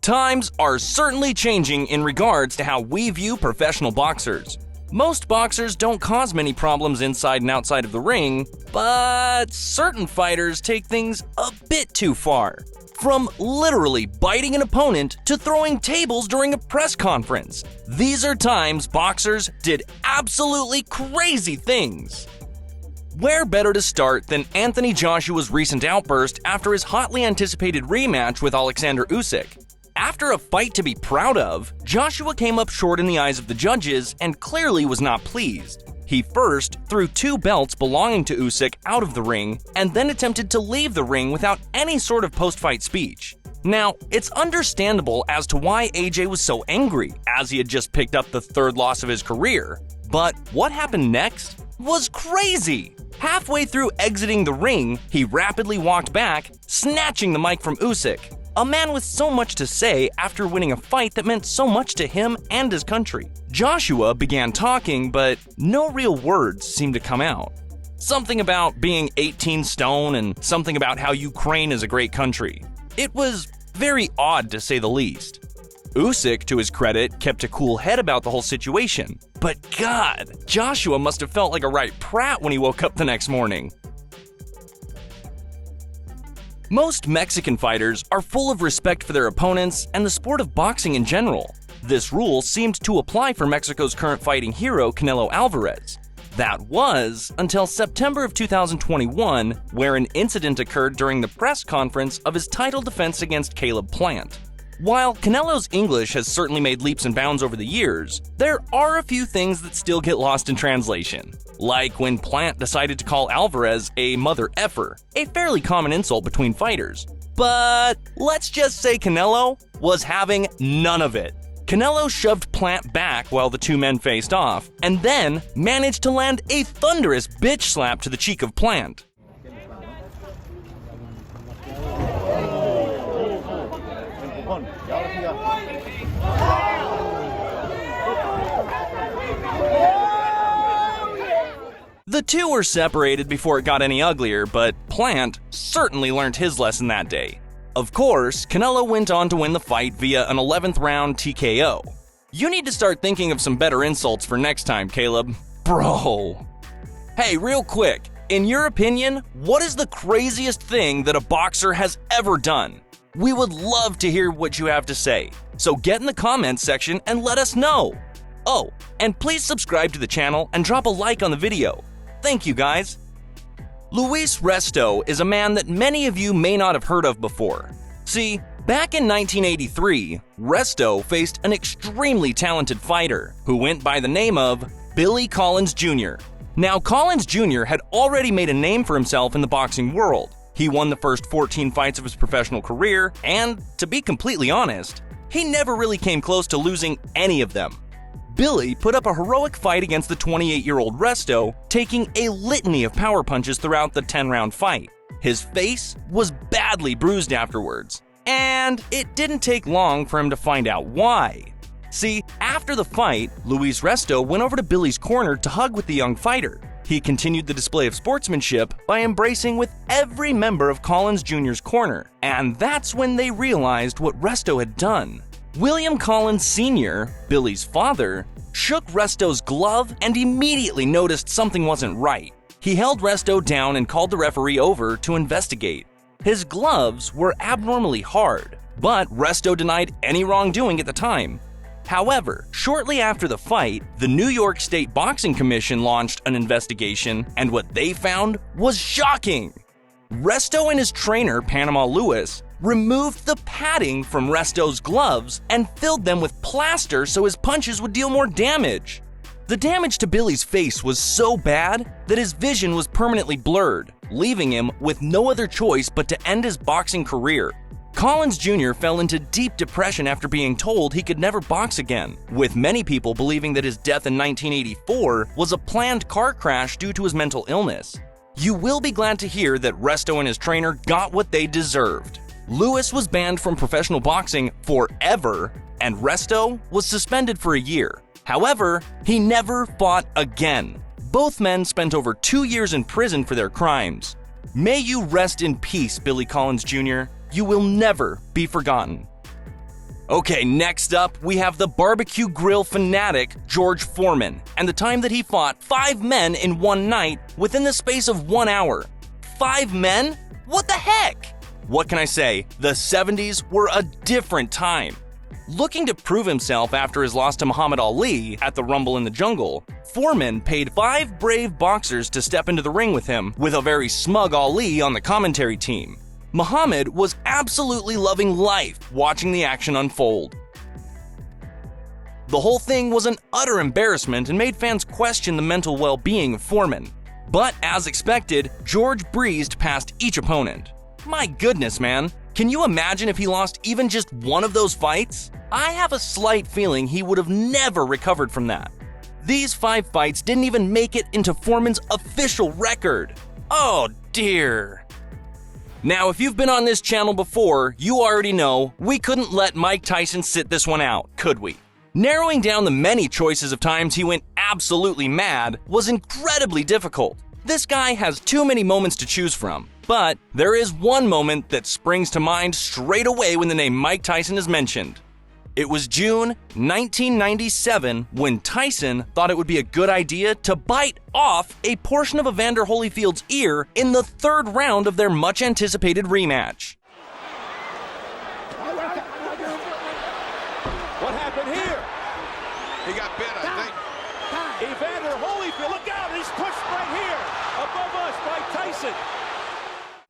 Times are certainly changing in regards to how we view professional boxers. Most boxers don't cause many problems inside and outside of the ring, but certain fighters take things a bit too far. From literally biting an opponent to throwing tables during a press conference. These are times boxers did absolutely crazy things. Where better to start than Anthony Joshua's recent outburst after his hotly anticipated rematch with Alexander Usyk? After a fight to be proud of, Joshua came up short in the eyes of the judges and clearly was not pleased. He first threw 2 belts belonging to Usyk out of the ring and then attempted to leave the ring without any sort of post-fight speech. Now, it's understandable as to why AJ was so angry, as he had just picked up the 3rd loss of his career. But what happened next was crazy! Halfway through exiting the ring, he rapidly walked back, snatching the mic from Usyk. A man with so much to say after winning a fight that meant so much to him and his country. Joshua began talking, but no real words seemed to come out. Something about being 18 stone and something about how Ukraine is a great country. It was very odd to say the least. Usyk, to his credit, kept a cool head about the whole situation. But God, Joshua must have felt like a right prat when he woke up the next morning. Most Mexican fighters are full of respect for their opponents and the sport of boxing in general. This rule seemed to apply for Mexico's current fighting hero, Canelo Alvarez. That was until September of 2021, where an incident occurred during the press conference of his title defense against Caleb Plant. While Canelo's English has certainly made leaps and bounds over the years, there are a few things that still get lost in translation. Like when Plant decided to call Alvarez a mother effer, a fairly common insult between fighters. But let's just say Canelo was having none of it. Canelo shoved Plant back while the 2 men faced off, and then managed to land a thunderous bitch slap to the cheek of Plant. The 2 were separated before it got any uglier, but Plant certainly learned his lesson that day. Of course, Canelo went on to win the fight via an 11th round TKO. You need to start thinking of some better insults for next time, Caleb. Bro. Hey, real quick, in your opinion, what is the craziest thing that a boxer has ever done? We would love to hear what you have to say, so get in the comments section and let us know. Oh, and please subscribe to the channel and drop a like on the video. Thank you, guys. Luis Resto is a man that many of you may not have heard of before. See, back in 1983, Resto faced an extremely talented fighter who went by the name of Billy Collins Jr. Now, Collins Jr. had already made a name for himself in the boxing world. He won the first 14 fights of his professional career, and to be completely honest, he never really came close to losing any of them. Billy put up a heroic fight against the 28-year-old Resto, taking a litany of power punches throughout the 10-round fight. His face was badly bruised afterwards, and it didn't take long for him to find out why. See, after the fight, Luis Resto went over to Billy's corner to hug with the young fighter. He continued the display of sportsmanship by embracing with every member of Collins Jr.'s corner, and that's when they realized what Resto had done. William Collins Sr., Billy's father, shook Resto's glove and immediately noticed something wasn't right. He held Resto down and called the referee over to investigate. His gloves were abnormally hard, but Resto denied any wrongdoing at the time. However, shortly after the fight, the New York State Boxing Commission launched an investigation, and what they found was shocking. Resto and his trainer, Panama Lewis, removed the padding from Resto's gloves and filled them with plaster so his punches would deal more damage. The damage to Billy's face was so bad that his vision was permanently blurred, leaving him with no other choice but to end his boxing career. Collins Jr. fell into deep depression after being told he could never box again, with many people believing that his death in 1984 was a planned car crash due to his mental illness. You will be glad to hear that Resto and his trainer got what they deserved. Lewis was banned from professional boxing forever, and Resto was suspended for a year. However, he never fought again. Both men spent over 2 years in prison for their crimes. May you rest in peace, Billy Collins Jr. You will never be forgotten. Okay, next up, we have the barbecue grill fanatic George Foreman, and the time that he fought 5 men in one night within the space of 1 hour. 5 men? What the heck? What can I say? The 70s were a different time. Looking to prove himself after his loss to Muhammad Ali at the Rumble in the Jungle, Foreman paid 5 brave boxers to step into the ring with him, with a very smug Ali on the commentary team. Muhammad was absolutely loving life watching the action unfold. The whole thing was an utter embarrassment and made fans question the mental well-being of Foreman. But as expected, George breezed past each opponent. My goodness, man. Can you imagine if he lost even just one of those fights? I have a slight feeling he would have never recovered from that. These 5 fights didn't even make it into Foreman's official record. Oh dear. Now, if you've been on this channel before, you already know we couldn't let Mike Tyson sit this one out, could we? Narrowing down the many choices of times he went absolutely mad was incredibly difficult. This guy has too many moments to choose from, but there is one moment that springs to mind straight away when the name Mike Tyson is mentioned. It was June 1997 when Tyson thought it would be a good idea to bite off a portion of Evander Holyfield's ear in the 3rd round of their much-anticipated rematch. What happened here? He got bit, I think. Evander Holyfield, look out, he's pushed right here, above us by Tyson.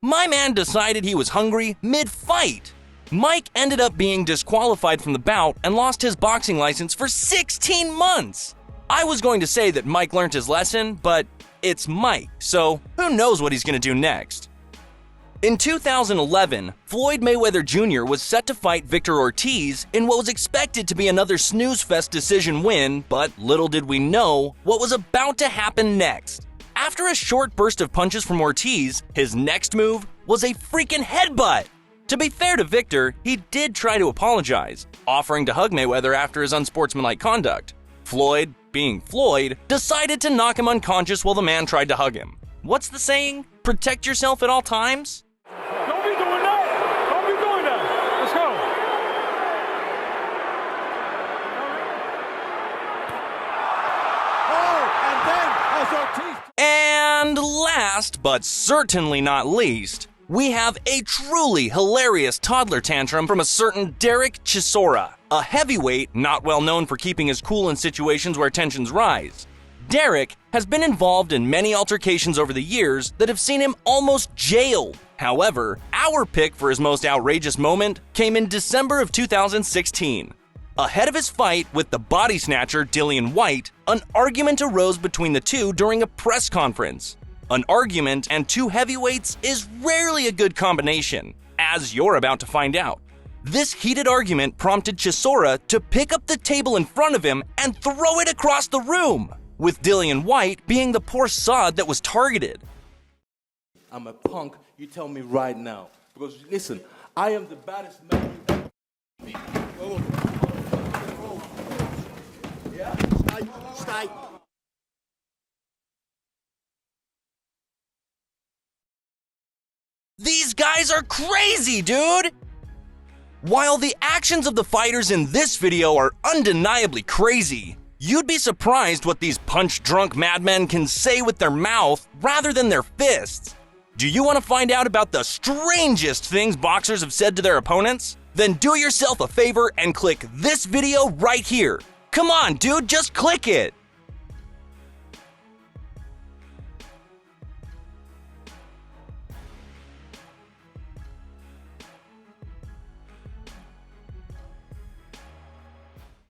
My man decided he was hungry mid-fight. Mike ended up being disqualified from the bout and lost his boxing license for 16 months. I was going to say that Mike learned his lesson, but it's Mike, so who knows what he's going to do next. In 2011, Floyd Mayweather Jr. was set to fight Victor Ortiz in what was expected to be another snooze-fest decision win, but little did we know what was about to happen next. After a short burst of punches from Ortiz, his next move was a freaking headbutt. To be fair to Victor, he did try to apologize, offering to hug Mayweather after his unsportsmanlike conduct. Floyd, being Floyd, decided to knock him unconscious while the man tried to hug him. What's the saying? Protect yourself at all times? Don't be doing that! Don't be doing that! Let's go! Oh, and then as Ortiz... And last, but certainly not least, we have a truly hilarious toddler tantrum from a certain Derek Chisora, a heavyweight not well known for keeping his cool in situations where tensions rise. Derek has been involved in many altercations over the years that have seen him almost jailed. However, our pick for his most outrageous moment came in December of 2016. Ahead of his fight with the body snatcher Dillian Whyte, an argument arose between the two during a press conference. An argument and 2 heavyweights is rarely a good combination, as you're about to find out. This heated argument prompted Chisora to pick up the table in front of him and throw it across the room, with Dillian Whyte being the poor sod that was targeted. I'm a punk, you tell me right now. Because listen, I am the baddest man you ever... Yeah? Stay. These guys are crazy, dude! While the actions of the fighters in this video are undeniably crazy, you'd be surprised what these punch-drunk madmen can say with their mouth rather than their fists. Do you want to find out about the strangest things boxers have said to their opponents? Then do yourself a favor and click this video right here. Come on, dude, just click it!